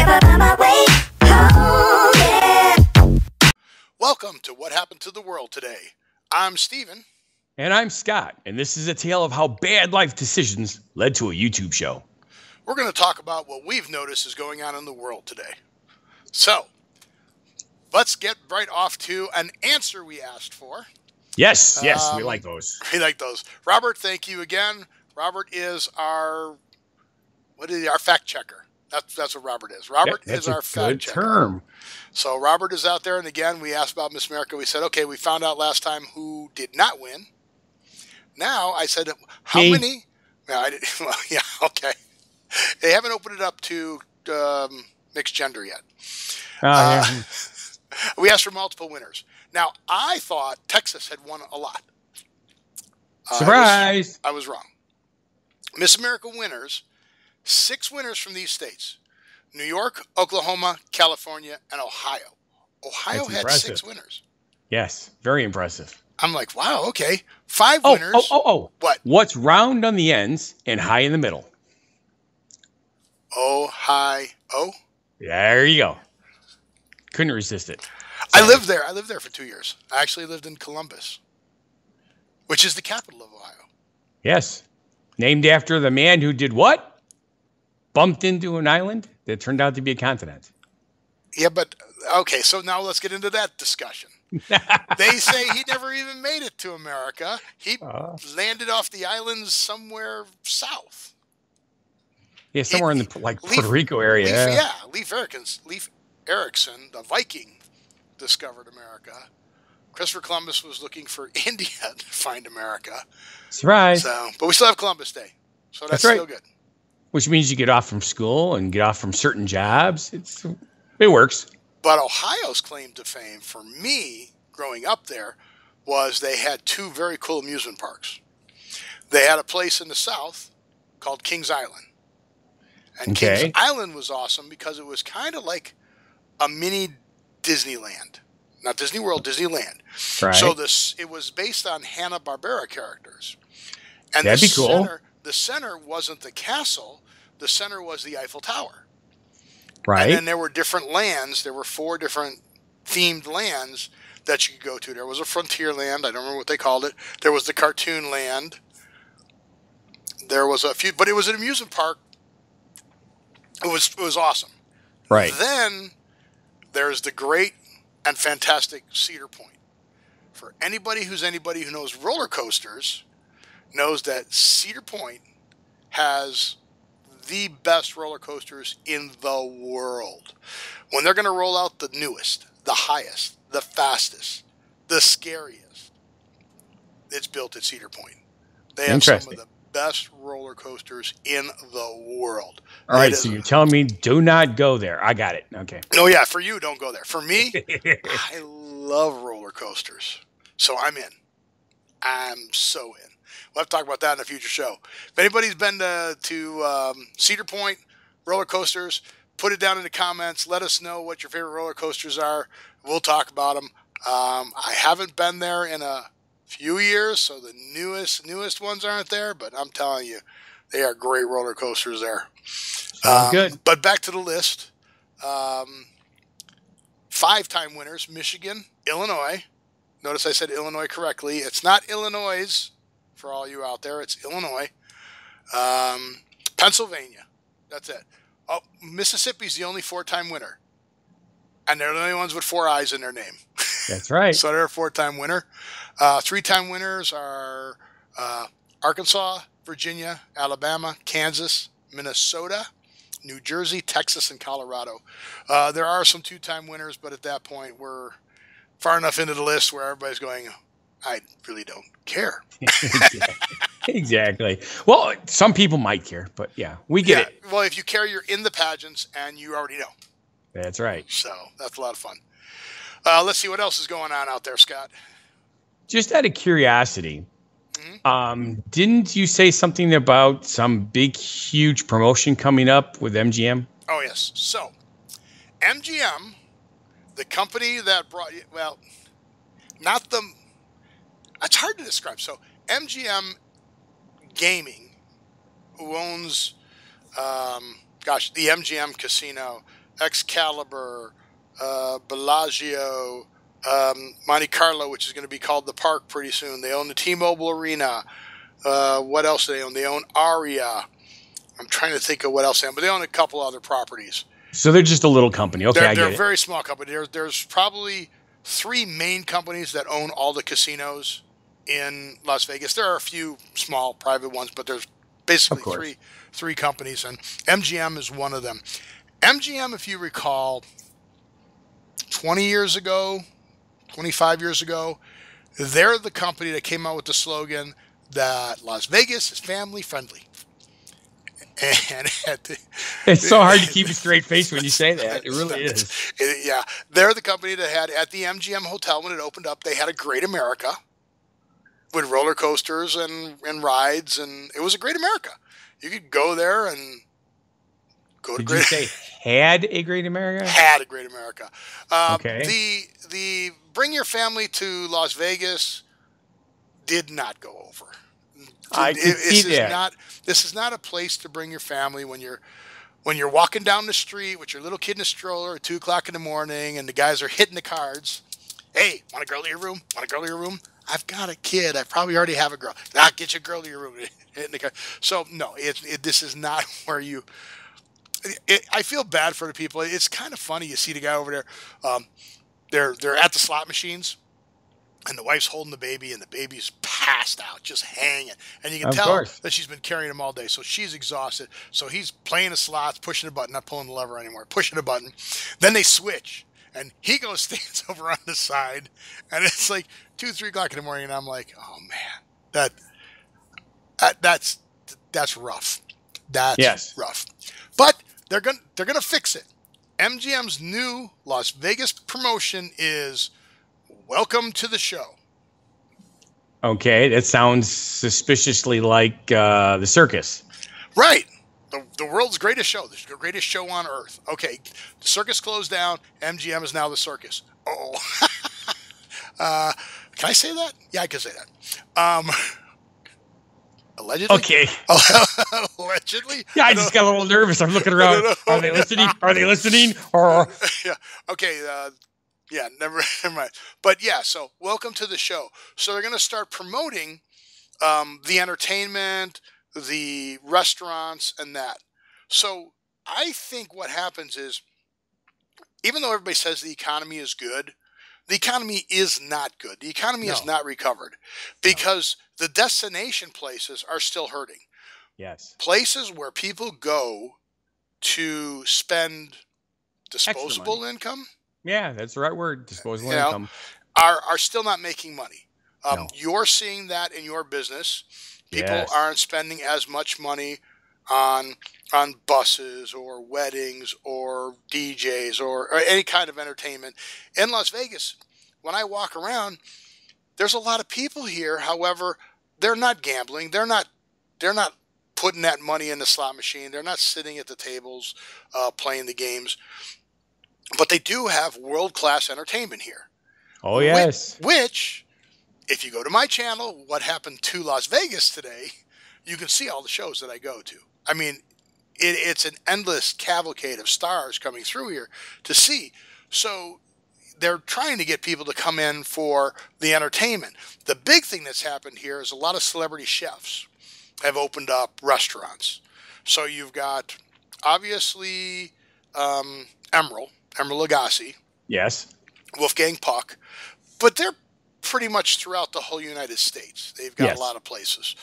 Never found my way home, yeah. Welcome to What Happened to the World Today. I'm Steven. And I'm Scott, and this is a tale of how bad life decisions led to a YouTube show. We're going to talk about what we've noticed is going on in the world today. So, let's get right off to an answer we asked for. Yes, we like those. We like those. Robert, thank you again. Robert is our fact checker. That's what Robert is. Robert is our fact checker. Term. So Robert is out there, and again, we asked about Miss America. We said, okay, we found out last time who did not win. Now I said, how many? No, I didn't. Well, yeah, okay. They haven't opened it up to mixed gender yet. Yeah. We asked for multiple winners. Now, I thought Texas had won a lot. Surprise! I was wrong. Miss America winners, 6 winners from these states: New York, Oklahoma, California, and Ohio. Ohio had impressive. 6 winners. Yes, very impressive. I'm like, wow, okay. 5 winners. What? What's round on the ends and high in the middle? Ohio. There you go. Couldn't resist it. I lived there. I lived there for 2 years. I actually lived in Columbus, which is the capital of Ohio. Yes. Named after the man who did what? Bumped into an island that turned out to be a continent. Yeah, but, okay, so now let's get into that discussion. They say he never even made it to America. He landed off the islands somewhere south. Yeah, somewhere in the Puerto Rico area. Leif Erikson, the Viking, discovered America. Christopher Columbus was looking for India to find America. Surprise. But we still have Columbus Day. So that's right. Still good. Which means you get off from school and get off from certain jobs. It works. But Ohio's claim to fame for me growing up there was they had 2 very cool amusement parks. They had a place in the south called Kings Island. And Kings Island was awesome because it was kind of like a mini Disneyland. Not Disney World, Disneyland. Right. So it was based on Hanna-Barbera characters. And That'd be cool. The center wasn't the castle. The center was the Eiffel Tower. Right. And then there were different lands. There were 4 different themed lands that you could go to. There was a frontier land. I don't remember what they called it. There was the cartoon land. There was a few, but it was an amusement park. It was awesome. Right. Then there's the great and fantastic Cedar Point. For anybody who knows roller coasters, knows that Cedar Point has the best roller coasters in the world. When they're going to roll out the newest, the highest, the fastest, the scariest, it's built at Cedar Point. They have some of the best roller coasters in the world. All right, so you're telling me do not go there. I got it. Okay. No, yeah, for you, don't go there. For me, I love roller coasters. So I'm in. I'm so in. We'll have to talk about that in a future show. If anybody's been to Cedar Point roller coasters, put it down in the comments. Let us know what your favorite roller coasters are. We'll talk about them. I haven't been there in a few years, so the newest ones aren't there, but I'm telling you, they are great roller coasters there. Good. But back to the list. 5-time winners: Michigan, Illinois. Notice I said Illinois correctly. It's not Illinois, for all you out there. It's Illinois. Pennsylvania. That's it. Oh, Mississippi's the only 4-time winner. And they're the only ones with 4 I's in their name. That's right. So they're a 4-time winner. 3-time winners are Arkansas, Virginia, Alabama, Kansas, Minnesota, New Jersey, Texas, and Colorado. There are some 2-time winners, but at that point, we're far enough into the list where everybody's going, I really don't care. Exactly. Well, some people might care, but yeah, we get it. Well, if you care, you're in the pageants, and you already know. That's right. So that's a lot of fun. Let's see what else is going on out there, Scott. Just out of curiosity, didn't you say something about some big, huge promotion coming up with MGM? Oh, yes. So MGM, the company that brought you, well, not the, it's hard to describe. So MGM Gaming, who owns, the MGM Casino Excalibur, Bellagio, Monte Carlo, which is going to be called the Park pretty soon. They own the T-Mobile Arena. What else do they own? They own Aria. I'm trying to think of what else they own, but they own a couple other properties. So they're just a little company. Okay, I They're get a it. very small company. There's probably 3 main companies that own all the casinos in Las Vegas. There are a few small private ones, but there's basically Of course. three companies, and MGM is one of them. MGM, if you recall, 20 years ago, 25 years ago, they're the company that came out with the slogan that Las Vegas is family friendly. And It's so hard to keep a straight face when you say that. It really is. Yeah, they're the company that had at the MGM Hotel when it opened up. They had a Great America with roller coasters and rides, and it was a Great America. You could go there and go to Did you say had a Great America? Had a Great America. Okay. The bring your family to Las Vegas did not go over. I can see that. This is not a place to bring your family when you're walking down the street with your little kid in a stroller at 2:00 in the morning, and the guys are hitting the cards. Hey, want a girl to your room? Want a girl to your room? I've got a kid. I probably already have a girl. Nah, get your girl to your room. Hitting the card. So no, this is not where you. I feel bad for the people. It's kind of funny. You see the guy over there. They're at the slot machines, and the wife's holding the baby, and the baby's passed out, just hanging. And you can Of tell course. that she's been carrying him all day. So she's exhausted. So he's playing the slots, pushing the button, not pulling the lever anymore, pushing the button. Then they switch, and he goes, stands over on the side, and it's like 2, 3 o'clock in the morning, and I'm like, oh man, that's rough. That's rough. But they're gonna fix it. MGM's new Las Vegas promotion is welcome to the show. Okay, that sounds suspiciously like the circus. Right. The world's greatest show. The greatest show on earth. Okay. The circus closed down. MGM is now the circus. Oh. Can I say that? Yeah, I can say that. Allegedly? Okay. Allegedly? Yeah, I just got a little nervous. I'm looking around. Are they listening? Are they listening? Or Yeah. Okay. Yeah, never mind. But yeah, so welcome to the show. So they're going to start promoting the entertainment, the restaurants, and that. So I think what happens is, even though everybody says the economy is good, the economy is not good. The economy is No. not recovered because the destination places are still hurting. yes, Places where people go to spend disposable income yeah, that's the right word. Disposable You know, income. are still not making money. No. You're seeing that in your business. People Yes. aren't spending as much money on buses or weddings or DJs or any kind of entertainment. In Las Vegas, when I walk around, there's a lot of people here. However, they're not gambling. They're not putting that money in the slot machine. They're not sitting at the tables playing the games. But they do have world-class entertainment here. Oh yes. Which, if you go to my channel, What Happened to Las Vegas Today, you can see all the shows that I go to. I mean, it's an endless cavalcade of stars coming through here to see. So they're trying to get people to come in for the entertainment. The big thing that's happened here is a lot of celebrity chefs have opened up restaurants. So you've got, obviously, Emeril Lagasse, Yes. Wolfgang Puck, but they're pretty much throughout the whole United States. They've got Yes. a lot of places.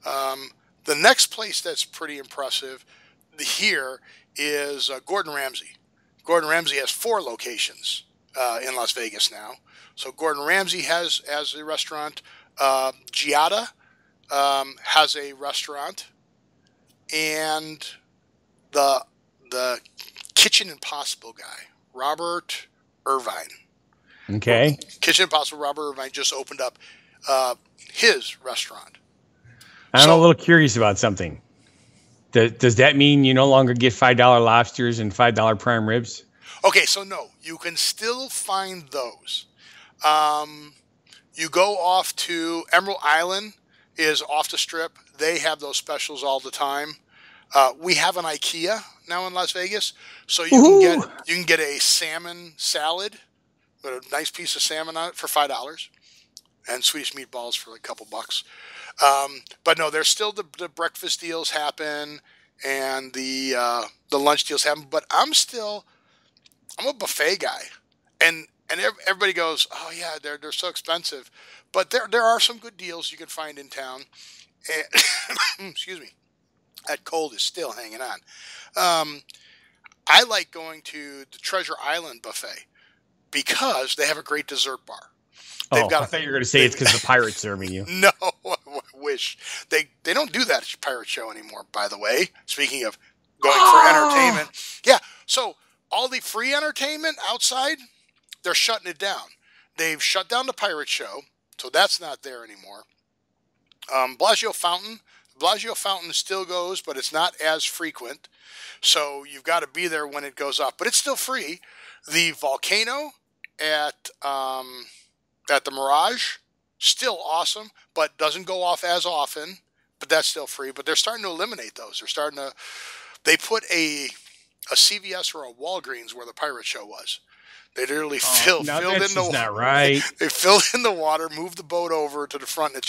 The next place that's pretty impressive here is Gordon Ramsay. Gordon Ramsay has 4 locations in Las Vegas now. So Gordon Ramsay has a restaurant. Giada has a restaurant, and the Kitchen Impossible guy, Robert Irvine. Okay. Kitchen Impossible Robert Irvine just opened up his restaurant. I'm a little curious about something. Does that mean you no longer get $5 lobsters and $5 prime ribs? Okay, so no, you can still find those. You go off to Emerald Island is off the strip. They have those specials all the time. We have an IKEA now in Las Vegas, so Woohoo! you can get a salmon salad with a nice piece of salmon on it for $5, and Swedish meatballs for like a couple bucks. But no, there's still the breakfast deals happen and the lunch deals happen. But I'm a buffet guy, and everybody goes, oh yeah, they're so expensive, but there are some good deals you can find in town. And excuse me, that cold is still hanging on. I like going to the Treasure Island buffet because they have a great dessert bar. I thought you were going to say it's because the pirate's serving you. No, I wish. They don't do that at Pirate Show anymore, by the way. Speaking of going for entertainment. Yeah, so all the free entertainment outside, they're shutting it down. They've shut down the Pirate Show, so that's not there anymore. Bellagio Fountain still goes, but it's not as frequent. So you've got to be there when it goes up, but it's still free. The Volcano at the Mirage, still awesome, but doesn't go off as often, but that's still free. But they're starting to eliminate those. They put a CVS or a Walgreens where the Pirate Show was. They literally filled in the not right. They filled in the water, moved the boat over to the front. And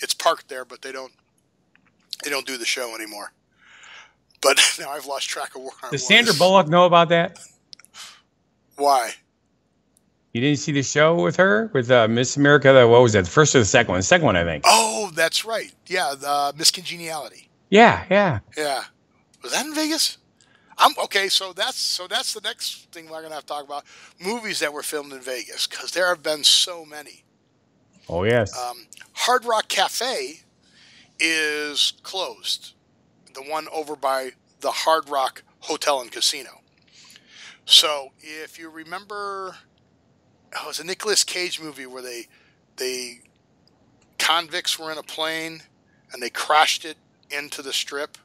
it's parked there, but they don't do the show anymore. But now I've lost track of where I was. Does Sandra Bullock know about that? Why? You didn't see the show with her, with Miss America? What was that, the first or the second one? The second one, I think. Oh, that's right. Yeah, the Miss Congeniality. Yeah. Was that in Vegas? Okay, so that's the next thing we're gonna have to talk about. Movies that were filmed in Vegas, because there have been so many. Oh yes. Hard Rock Cafe is closed. The one over by the Hard Rock Hotel and Casino. So if you remember, it was a Nicolas Cage movie where they convicts were in a plane and they crashed it into the Strip.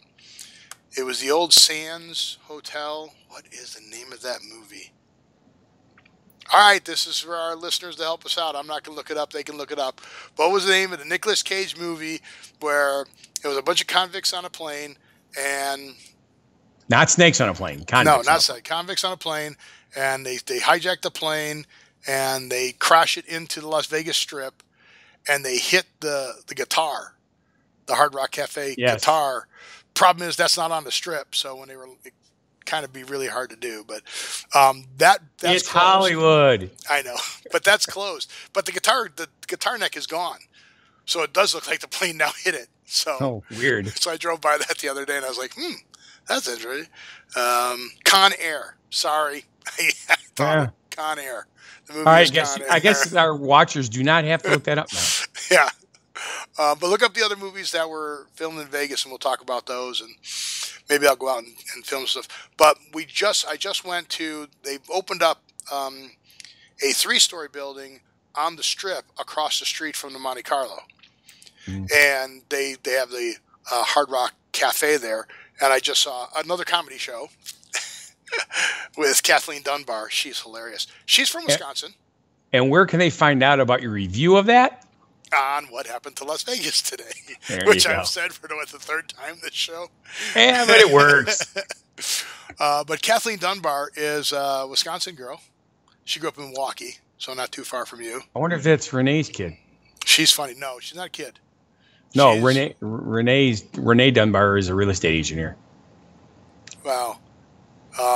It was the old Sands Hotel. What is the name of that movie? All right, this is for our listeners to help us out. I'm not going to look it up. They can look it up. What was the name of the Nicolas Cage movie where it was a bunch of convicts on a plane and... Not snakes on a plane. Convicts on a plane, and they hijack the plane, and they crash it into the Las Vegas Strip, and they hit the guitar, the Hard Rock Cafe guitar. Problem is that's not on the Strip, so when it kind of be really hard to do. But that's it's closed. Hollywood. I know, but that's closed. But the guitar neck is gone, so it does look like the plane now hit it. So weird. So I drove by that the other day, and I was like, that's interesting. Con Air. Sorry. Con Air. The movie All right, Con Air. I guess our watchers do not have to look that up now. Yeah. But look up the other movies that were filmed in Vegas, and we'll talk about those, and maybe I'll go out and film stuff. But I just went to, they've opened up a 3-story building on the Strip across the street from the Monte Carlo. And they have the Hard Rock Cafe there. And I just saw another comedy show with Kathleen Dunbar. She's hilarious. She's from Wisconsin. And where can they find out about your review of that? On What Happened to Las Vegas Today, which I've said for the third time this show. Yeah, but it works. But Kathleen Dunbar is a Wisconsin girl. She grew up in Milwaukee, so not too far from you. I wonder if that's Renee's kid. She's funny. No, she's not a kid. No, Renee Dunbar is a real estate agent here. Wow.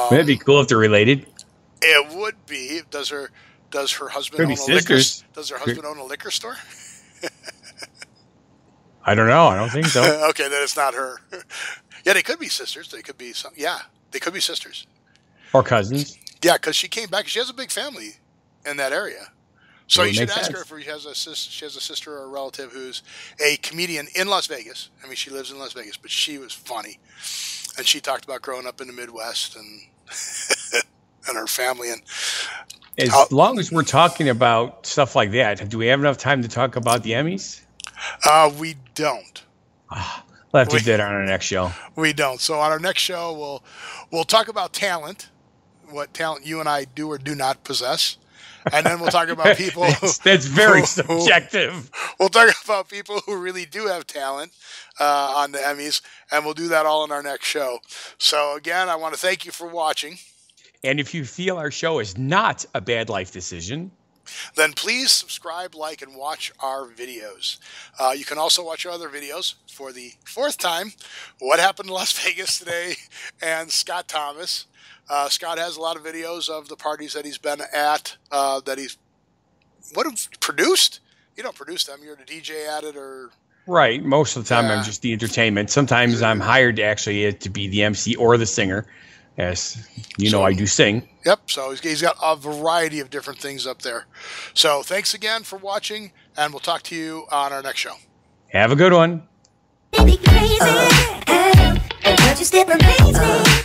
Wouldn't it be cool if they're related? It would be. Does her husband own a liquor? Does her husband own a liquor store? I don't know. I don't think so. Okay, then it's not her. Yeah, they could be sisters. They could be they could be sisters or cousins. Yeah, because she came back. She has a big family in that area. So you should ask her if she has a sister or a relative who's a comedian in Las Vegas. I mean, she lives in Las Vegas, but she was funny, and she talked about growing up in the Midwest and and her family. And as long as we're talking about stuff like that, do we have enough time to talk about the Emmys? We don't. We'll have to do that on our next show. We don't. So on our next show, we'll talk about talent, what talent you and I do or do not possess. And then we'll talk about people. That's very subjective. We'll talk about people who really do have talent on the Emmys, and we'll do that all in our next show. So again, I want to thank you for watching. And if you feel our show is not a bad life decision, then please subscribe, like, and watch our videos. You can also watch our other videos for the fourth time, What Happened in Las Vegas Today, and Scott Thomas. Scott has a lot of videos of the parties that he's been at, that he's produced. You don't produce them. You're the DJ at it, or right. Most of the time, I'm just the entertainment. Sometimes I'm hired to be the MC or the singer. As you know, I do sing. Yep. So he's got a variety of different things up there. So thanks again for watching, and we'll talk to you on our next show. Have a good one. Baby crazy, but you still amaze me.